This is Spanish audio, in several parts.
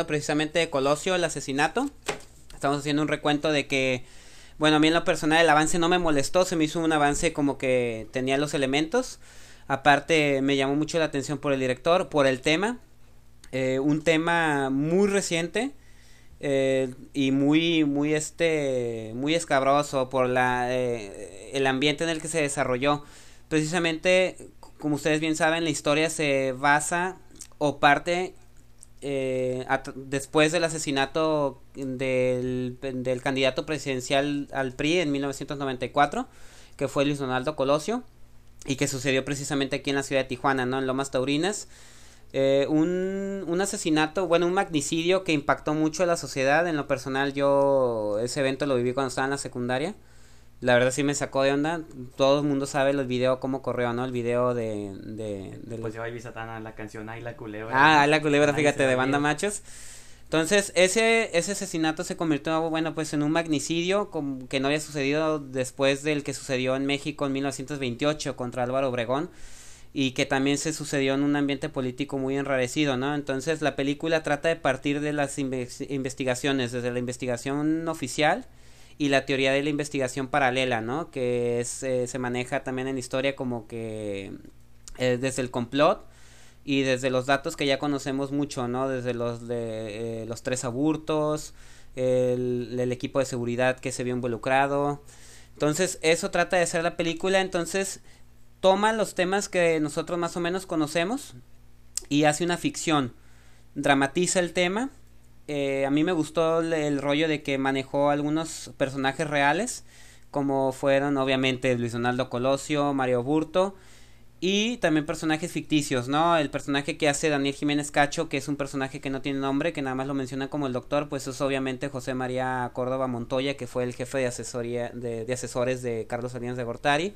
precisamente de Colosio, el asesinato. Estamos haciendo un recuento de que, bueno, a mí en lo personal el avance no me molestó, se me hizo un avance como que tenía los elementos. Aparte me llamó mucho la atención por el director, por el tema, un tema muy reciente, y muy escabroso por el ambiente en el que se desarrolló. Precisamente, como ustedes bien saben, la historia se basa o parte después del asesinato del candidato presidencial al PRI en 1994, que fue Luis Donaldo Colosio, y que sucedió precisamente aquí en la ciudad de Tijuana, ¿no? En Lomas Taurinas. Un asesinato, bueno, un magnicidio que impactó mucho a la sociedad. En lo personal, yo ese evento lo viví cuando estaba en la secundaria. La verdad sí me sacó de onda. Todo el mundo sabe el video, cómo corrió, ¿no? El video de Pues lleva Ivy Satana la canción Ay la culebra. Ah, ¿no? la culebra, Nadie fíjate, se va de a Banda ir. Machos. Entonces, ese asesinato se convirtió, bueno, pues en un magnicidio que no había sucedido después del que sucedió en México en 1928 contra Álvaro Obregón, y que también se sucedió en un ambiente político muy enrarecido, ¿no? Entonces, la película trata de partir de las investigaciones, desde la investigación oficial y la teoría de la investigación paralela, ¿no? Que se maneja también en la historia como que desde el complot y desde los datos que ya conocemos mucho, ¿no? Desde los tres abortos, el equipo de seguridad que se vio involucrado. Entonces, eso trata de hacer la película. Entonces, toma los temas que nosotros más o menos conocemos y hace una ficción. Dramatiza el tema. A mí me gustó el rollo de que manejó algunos personajes reales, como fueron obviamente Luis Donaldo Colosio, Mario Burto, y también personajes ficticios, ¿no? El personaje que hace Daniel Jiménez Cacho, que es un personaje que no tiene nombre, que nada más lo menciona como el doctor, pues es obviamente José María Córdoba Montoya, que fue el jefe de asesoría de asesores de Carlos Salinas de Gortari.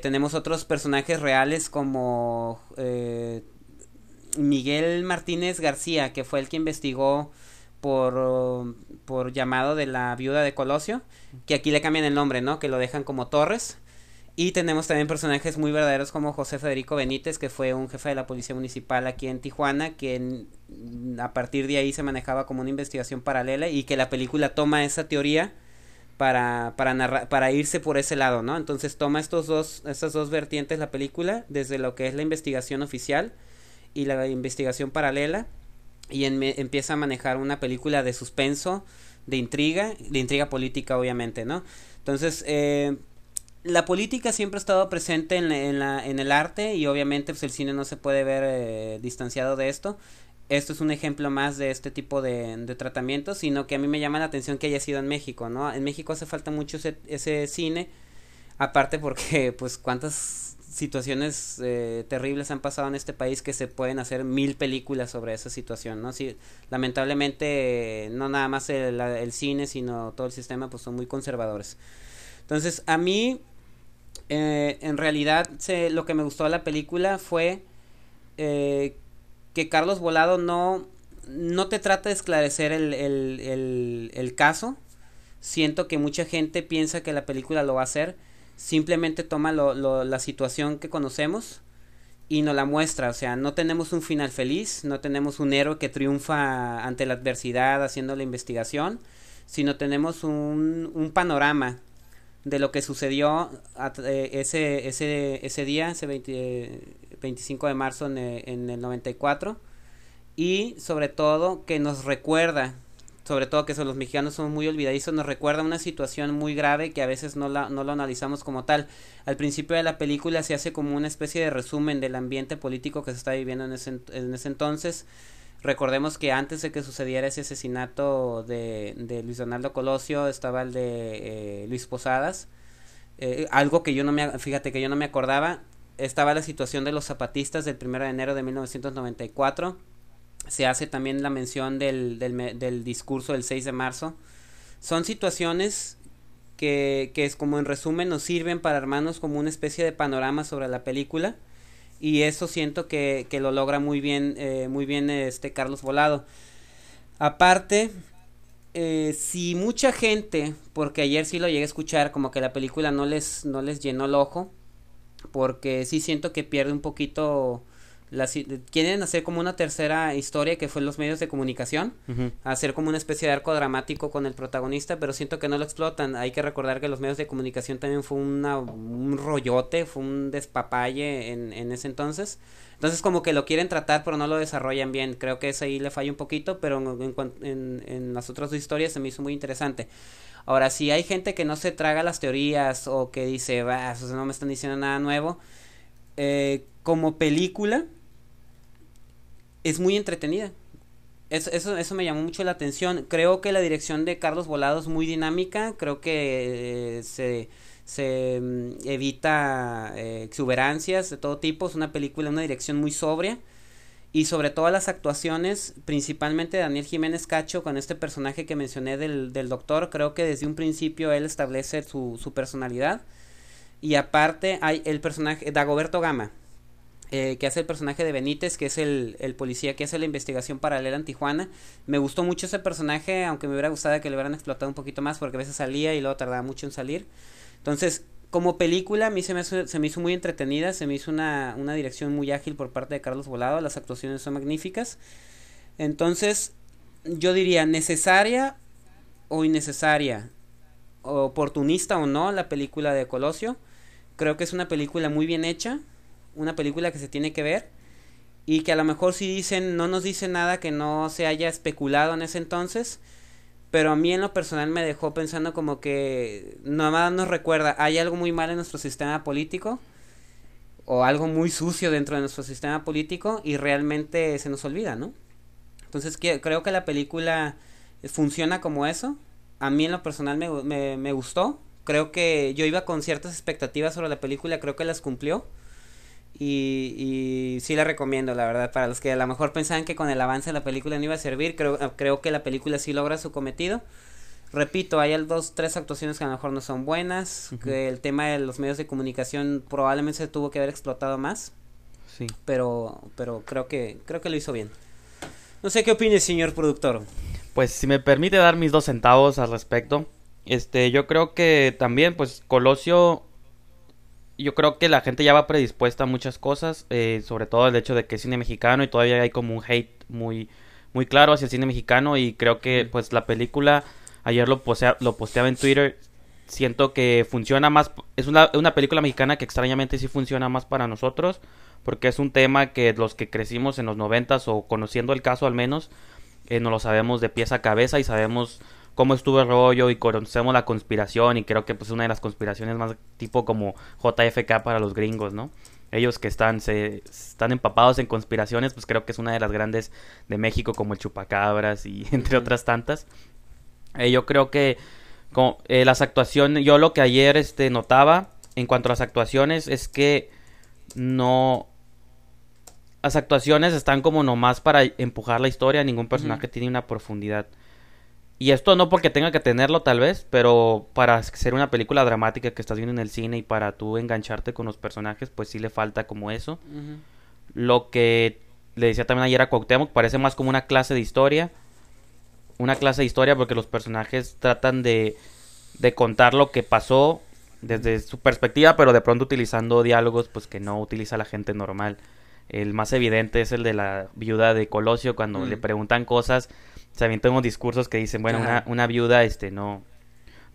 Tenemos otros personajes reales como Miguel Martínez García, que fue el que investigó por llamado de la viuda de Colosio, que aquí le cambian el nombre, ¿no? Que lo dejan como Torres. Y tenemos también personajes muy verdaderos como José Federico Benítez, que fue un jefe de la policía municipal aquí en Tijuana, que a partir de ahí se manejaba como una investigación paralela, y que la película toma esa teoría para irse por ese lado, ¿no? Entonces toma estas dos vertientes la película, desde lo que es la investigación oficial y la investigación paralela, y empieza a manejar una película de suspenso, de intriga política, obviamente, ¿no? Entonces, la política siempre ha estado presente en el arte, y obviamente pues el cine no se puede ver distanciado de esto. Esto es un ejemplo más de este tipo de tratamientos, sino que a mí me llama la atención que haya sido en México, ¿no? En México hace falta mucho ese cine, aparte porque pues cuántas situaciones terribles han pasado en este país, que se pueden hacer 1000 películas sobre esa situación, ¿no? Sí, lamentablemente no nada más el cine, sino todo el sistema pues son muy conservadores. Entonces a mí en realidad lo que me gustó de la película fue eh, que Carlos Volado no te trata de esclarecer el caso. Siento que mucha gente piensa que la película lo va a hacer. Simplemente toma la situación que conocemos y nos la muestra. O sea, no tenemos un final feliz, no tenemos un héroe que triunfa ante la adversidad haciendo la investigación, sino tenemos un panorama de lo que sucedió ese día, ese 25 de marzo en el 94, y sobre todo que nos recuerda, sobre todo que los mexicanos somos muy olvidadizos, nos recuerda una situación muy grave que a veces no lo analizamos como tal. Al principio de la película se hace como una especie de resumen del ambiente político que se está viviendo en ese entonces. Recordemos que antes de que sucediera ese asesinato de Luis Donaldo Colosio estaba el de Luis Posadas. Algo que fíjate que yo no me acordaba, estaba la situación de los zapatistas del 1 de enero de 1994. Se hace también la mención del discurso del 6 de marzo. Son situaciones que es como en resumen nos sirven para armarnos como una especie de panorama sobre la película, y eso siento que lo logra muy bien Carlos Volado. Aparte, si mucha gente, porque ayer sí lo llegué a escuchar, como que la película no les llenó el ojo, porque sí siento que pierde un poquito quieren hacer como una tercera historia que fue los medios de comunicación, hacer como una especie de arco dramático con el protagonista, pero siento que no lo explotan. Hay que recordar que los medios de comunicación también fue un rollote, fue un despapalle en ese entonces. Entonces como que lo quieren tratar pero no lo desarrollan bien. Creo que eso ahí le falla un poquito, pero en las otras dos historias se me hizo muy interesante. Ahora, si hay gente que no se traga las teorías o que dice, va, eso no me están diciendo nada nuevo, como película es muy entretenida. Eso me llamó mucho la atención. Creo que la dirección de Carlos Volado es muy dinámica. Creo que se evita exuberancias de todo tipo. Es una película, una dirección muy sobria. Y sobre todo las actuaciones, principalmente de Daniel Jiménez Cacho, con este personaje que mencioné del doctor. Creo que desde un principio él establece su personalidad. Y aparte hay el personaje Dagoberto Gama, que hace el personaje de Benítez, que es el policía que hace la investigación paralela en Tijuana. Me gustó mucho ese personaje, aunque me hubiera gustado que lo hubieran explotado un poquito más, porque a veces salía y luego tardaba mucho en salir. Entonces, como película, a mí se me hizo muy entretenida, se me hizo una dirección muy ágil por parte de Carlos Volado, las actuaciones son magníficas. Entonces, yo diría necesaria o innecesaria, oportunista o no, la película de Colosio. Creo que es una película muy bien hecha, una película que se tiene que ver y que a lo mejor si dicen, no nos dice nada que no se haya especulado en ese entonces, pero a mí en lo personal me dejó pensando como que nada más nos recuerda, hay algo muy mal en nuestro sistema político o algo muy sucio dentro de nuestro sistema político y realmente se nos olvida, ¿no? Entonces creo que la película funciona como eso. A mí en lo personal me gustó. Creo que yo iba con ciertas expectativas sobre la película, creo que las cumplió. Y sí la recomiendo, la verdad, para los que a lo mejor pensaban que con el avance de la película no iba a servir, creo que la película sí logra su cometido. Repito, hay tres actuaciones que a lo mejor no son buenas, que el tema de los medios de comunicación probablemente se tuvo que haber explotado más. Sí. Pero creo que lo hizo bien. No sé qué opine, señor productor. Pues si me permite dar mis 2 centavos al respecto, yo creo que también, pues Colosio, yo creo que la gente ya va predispuesta a muchas cosas, sobre todo el hecho de que es cine mexicano y todavía hay como un hate muy, muy claro hacia el cine mexicano y creo que pues la película, ayer lo posteaba en Twitter, siento que funciona más, es una película mexicana que extrañamente sí funciona más para nosotros, porque es un tema que los que crecimos en los 90s o conociendo el caso al menos, no lo sabemos de pies a cabeza y sabemos cómo estuvo el rollo y conocemos la conspiración y creo que pues una de las conspiraciones más tipo como JFK para los gringos, ¿no? Ellos que están empapados en conspiraciones, pues creo que es una de las grandes de México como el Chupacabras y entre otras tantas. Yo creo que las actuaciones, yo lo que ayer notaba en cuanto a las actuaciones es que no... Las actuaciones están como nomás para empujar la historia, ningún personaje tiene una profundidad. Y esto no porque tenga que tenerlo tal vez, pero para ser una película dramática que estás viendo en el cine y para tú engancharte con los personajes, pues sí le falta como eso. Lo que le decía también ayer a Cuauhtémoc, parece más como una clase de historia. Una clase de historia porque los personajes tratan de contar lo que pasó desde su perspectiva, pero de pronto utilizando diálogos pues que no utiliza la gente normal. El más evidente es el de la viuda de Colosio, cuando le preguntan cosas, se avientan unos discursos que dicen, bueno, una viuda no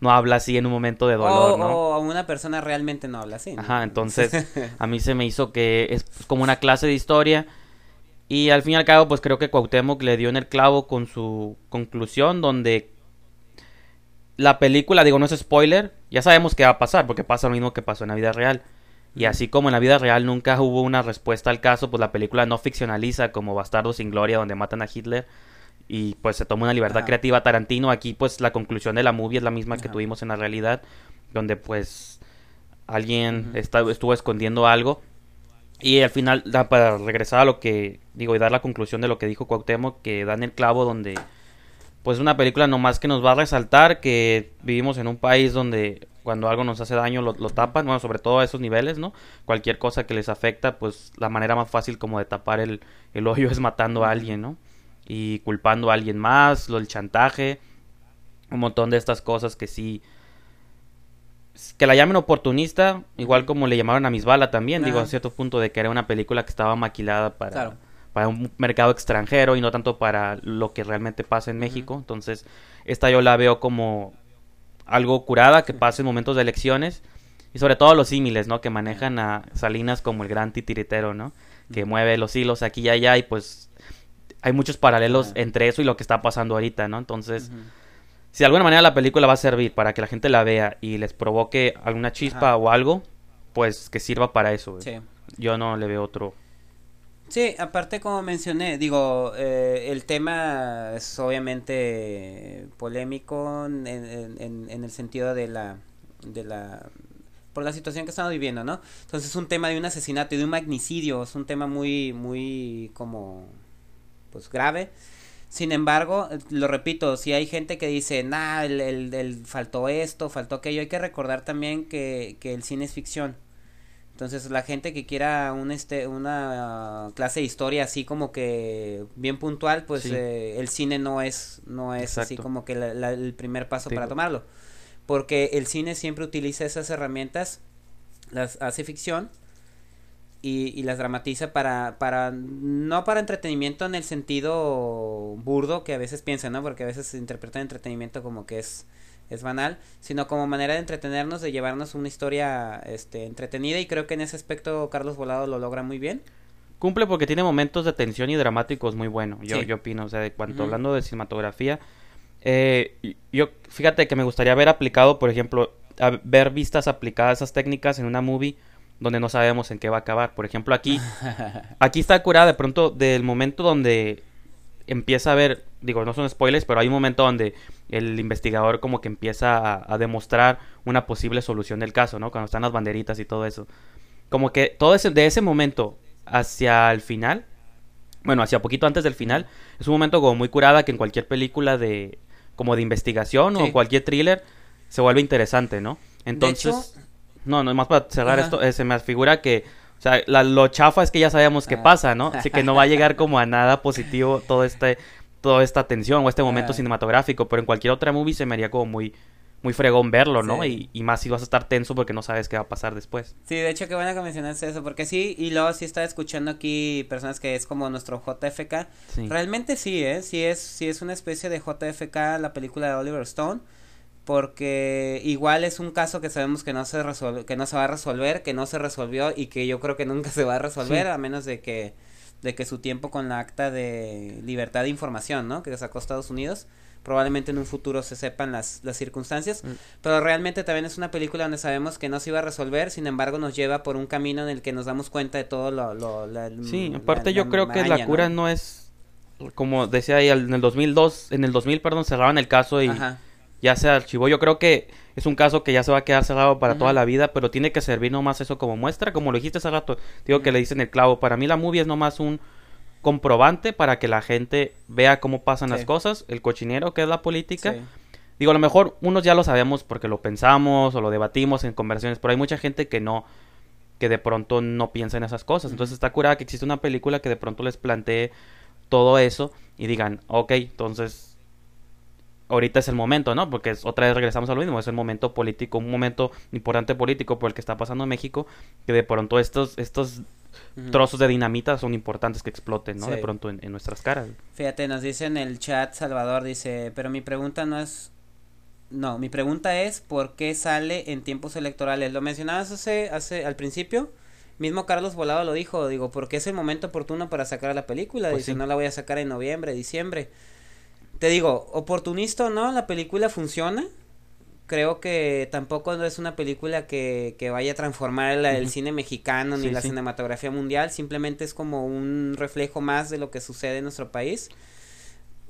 habla así en un momento de dolor, ¿no? O una persona realmente no habla así, ¿no? Ajá, entonces a mí se me hizo que es como una clase de historia y al fin y al cabo pues creo que Cuauhtémoc le dio en el clavo con su conclusión donde la película, digo, no es spoiler, ya sabemos qué va a pasar porque pasa lo mismo que pasó en la vida real. Y así como en la vida real nunca hubo una respuesta al caso, pues la película no ficcionaliza como Bastardos sin Gloria, donde matan a Hitler y pues se toma una libertad creativa Tarantino. Aquí pues la conclusión de la movie es la misma que tuvimos en la realidad, donde pues alguien estuvo escondiendo algo. Y al final, para regresar a lo que digo y dar la conclusión de lo que dijo Cuauhtémoc, que dan el clavo donde pues una película nomás que nos va a resaltar que vivimos en un país donde cuando algo nos hace daño lo tapan, bueno, sobre todo a esos niveles, ¿no? Cualquier cosa que les afecta, pues la manera más fácil como de tapar el hoyo es matando a alguien, ¿no? Y culpando a alguien más, el chantaje, un montón de estas cosas que sí que la llamen oportunista, igual como le llamaron a Misbala también, digo, Ajá. a cierto punto de que era una película que estaba maquilada Claro. para un mercado extranjero y no tanto para lo que realmente pasa en México. Entonces, esta yo la veo como algo curada que pasa en momentos de elecciones y sobre todo los símiles, ¿no? Que manejan a Salinas como el gran titiritero, ¿no? Que mueve los hilos aquí y allá y pues hay muchos paralelos entre eso y lo que está pasando ahorita, ¿no? Entonces, si de alguna manera la película va a servir para que la gente la vea y les provoque alguna chispa o algo, pues que sirva para eso, güey. Sí. Yo no le veo otro. Sí, aparte como mencioné, digo, el tema es obviamente polémico en el sentido por la situación que estamos viviendo, ¿no? Entonces es un tema de un asesinato y de un magnicidio, es un tema muy como, pues grave. Sin embargo, lo repito, si hay gente que dice, nah, el faltó esto, faltó aquello, hay que recordar también que el cine es ficción. Entonces la gente que quiera una clase de historia así como que bien puntual, pues Sí. el cine no es así Exacto. como que el primer paso para Digo, tomarlo. Porque el cine siempre utiliza esas herramientas, las hace ficción y las dramatiza no para entretenimiento en el sentido burdo que a veces piensan, ¿no? Porque a veces se interpreta entretenimiento como que es banal, sino como manera de entretenernos, de llevarnos una historia entretenida y creo que en ese aspecto Carlos Volado lo logra muy bien. cumple porque tiene momentos de tensión y dramáticos muy buenos, Sí. yo opino, o sea, de cuanto Ujú. hablando de cinematografía, yo, fíjate que me gustaría haber aplicado, por ejemplo, ver vistas aplicadas esas técnicas en una movie donde no sabemos en qué va a acabar. Por ejemplo, aquí está curada de pronto del momento donde empieza a ver, digo, no son spoilers, pero hay un momento donde el investigador como que empieza a demostrar una posible solución del caso, ¿no? Cuando están las banderitas y todo eso. Como que de ese momento hacia el final, bueno, hacia poquito antes del final, es un momento como muy curada que en cualquier película como de investigación o Sí. cualquier thriller se vuelve interesante, ¿no? De Entonces, hecho, no, más para cerrar ajá. esto, se me figura que, o sea, lo chafa es que ya sabemos qué Ah. pasa, ¿no? Así que no va a llegar como a nada positivo toda esta tensión o este momento Ah. cinematográfico, pero en cualquier otra movie se me haría como muy fregón verlo, ¿no? Sí. Y más si vas a estar tenso porque no sabes qué va a pasar después. Sí, de hecho, qué bueno que mencionaste eso, porque sí, y luego sí estaba escuchando aquí personas que es como nuestro JFK. Sí. Realmente sí, sí es una especie de JFK la película de Oliver Stone, porque igual es un caso que sabemos que no se que no se va a resolver, que no se resolvió y que yo creo que nunca se va a resolver, Sí. a menos de que su tiempo con la acta de libertad de información, ¿no? Que sacó Estados Unidos. Probablemente en un futuro se sepan las circunstancias, pero realmente también es una película donde sabemos que no se iba a resolver, sin embargo nos lleva por un camino en el que nos damos cuenta de todo Sí, aparte yo creo que la maraña, cura no es, como decía ahí, en el 2002, en el 2000, perdón, cerraban el caso y Ajá, ya se archivó. Yo creo que es un caso que ya se va a quedar cerrado para Ujú. toda la vida, pero tiene que servir nomás eso como muestra, como lo dijiste hace rato. Digo que Ujú. le dicen el clavo. Para mí la movie es nomás un comprobante para que la gente vea cómo pasan las Sí. cosas, el cochinero que es la política. sí, Digo, a lo mejor unos ya lo sabemos porque lo pensamos o lo debatimos en conversaciones, pero hay mucha gente que de pronto no piensa en esas cosas. Entonces está curada que existe una película que de pronto les plantee todo eso y digan, ok, entonces ahorita es el momento, ¿no? Porque otra vez regresamos a lo mismo, es el momento político, un momento importante político por el que está pasando en México, que de pronto estos Ujú. trozos de dinamita son importantes que exploten, ¿no? Sí. De pronto en nuestras caras. Fíjate, nos dice en el chat Salvador, dice, pero mi pregunta no es, no, mi pregunta es, ¿por qué sale en tiempos electorales? Lo mencionabas al principio, mismo Carlos Volado lo dijo, digo, porque es el momento oportuno para sacar la película, Pues dice, sí. no la voy a sacar en noviembre, diciembre. Te digo, oportunista o no, la película funciona. Creo que tampoco es una película que vaya a transformar el Ujú. cine mexicano ni Sí, la sí. cinematografía mundial, simplemente es como un reflejo más de lo que sucede en nuestro país.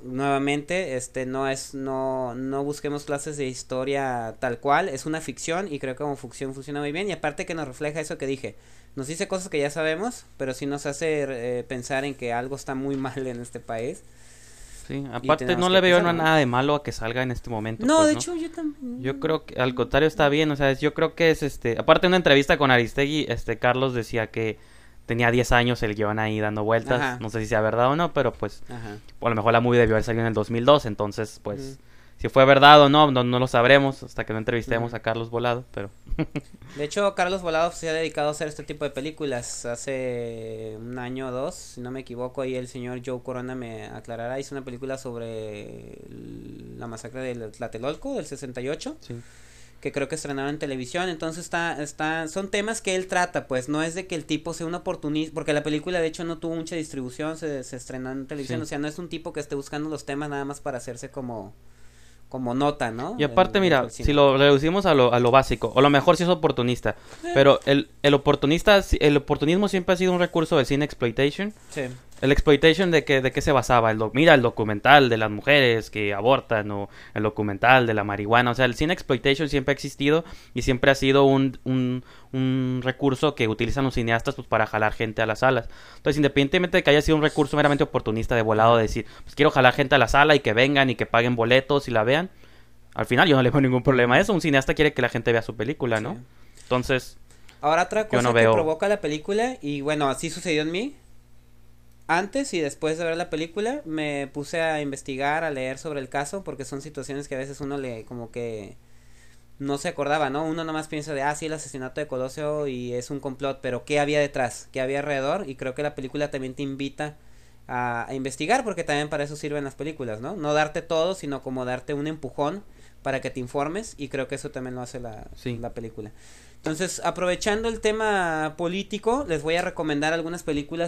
Nuevamente, no busquemos clases de historia tal cual, es una ficción y creo que como ficción funciona muy bien y aparte que nos refleja eso que dije, nos dice cosas que ya sabemos, pero sí nos hace pensar en que algo está muy mal en este país. Sí, Y aparte tenemos no que le veo pensarlo, ¿no? nada de malo a que salga en este momento, No, pues, de ¿no? hecho yo también. Yo creo que al contrario está bien, o sea, yo creo que es aparte de una entrevista con Aristegui, Carlos decía que tenía 10 años el guión ahí dando vueltas, Ajá. no sé si sea verdad o no, pero pues Ajá. a lo mejor la movie debió haber salido en el 2002, entonces pues Ujú. Si fue verdad o no, no lo sabremos hasta que no entrevistemos a Carlos Volado, pero... De hecho, Carlos Volado se ha dedicado a hacer este tipo de películas hace un año o dos, si no me equivoco, ahí el señor Joe Corona me aclarará, hizo una película sobre la masacre de Tlatelolco del 68. Sí. Que creo que estrenaron en televisión, entonces son temas que él trata, pues no es de que el tipo sea un oportunista, porque la película de hecho no tuvo mucha distribución, se estrenó en televisión, Sí. o sea, no es un tipo que esté buscando los temas nada más para hacerse como nota, ¿no? Y aparte, Dentro mira, del cine. si lo reducimos a lo básico, o lo mejor si es oportunista, pero el oportunismo siempre ha sido un recurso del cine exploitation. Sí. El exploitation de qué se basaba, mira el documental de las mujeres que abortan o el documental de la marihuana, o sea, el cine exploitation siempre ha existido y siempre ha sido un recurso que utilizan los cineastas pues para jalar gente a las salas. Entonces, independientemente de que haya sido un recurso meramente oportunista de volado de decir, pues quiero jalar gente a la sala y que vengan y que paguen boletos y la vean, al final yo no le veo ningún problema a eso, un cineasta quiere que la gente vea su película, ¿no? Sí. Entonces, Ahora otra cosa no que veo- provoca la película, y bueno, así sucedió en mí, antes y después de ver la película me puse a investigar, a leer sobre el caso, porque son situaciones que a veces uno le como que no se acordaba, ¿no? Uno nomás piensa de, sí, el asesinato de Colosio y es un complot, pero ¿qué había detrás? ¿Qué había alrededor? Y creo que la película también te invita a investigar, porque también para eso sirven las películas, ¿no? No darte todo, sino como darte un empujón para que te informes, y creo que eso también lo hace Sí. la película. Entonces, aprovechando el tema político, les voy a recomendar algunas películas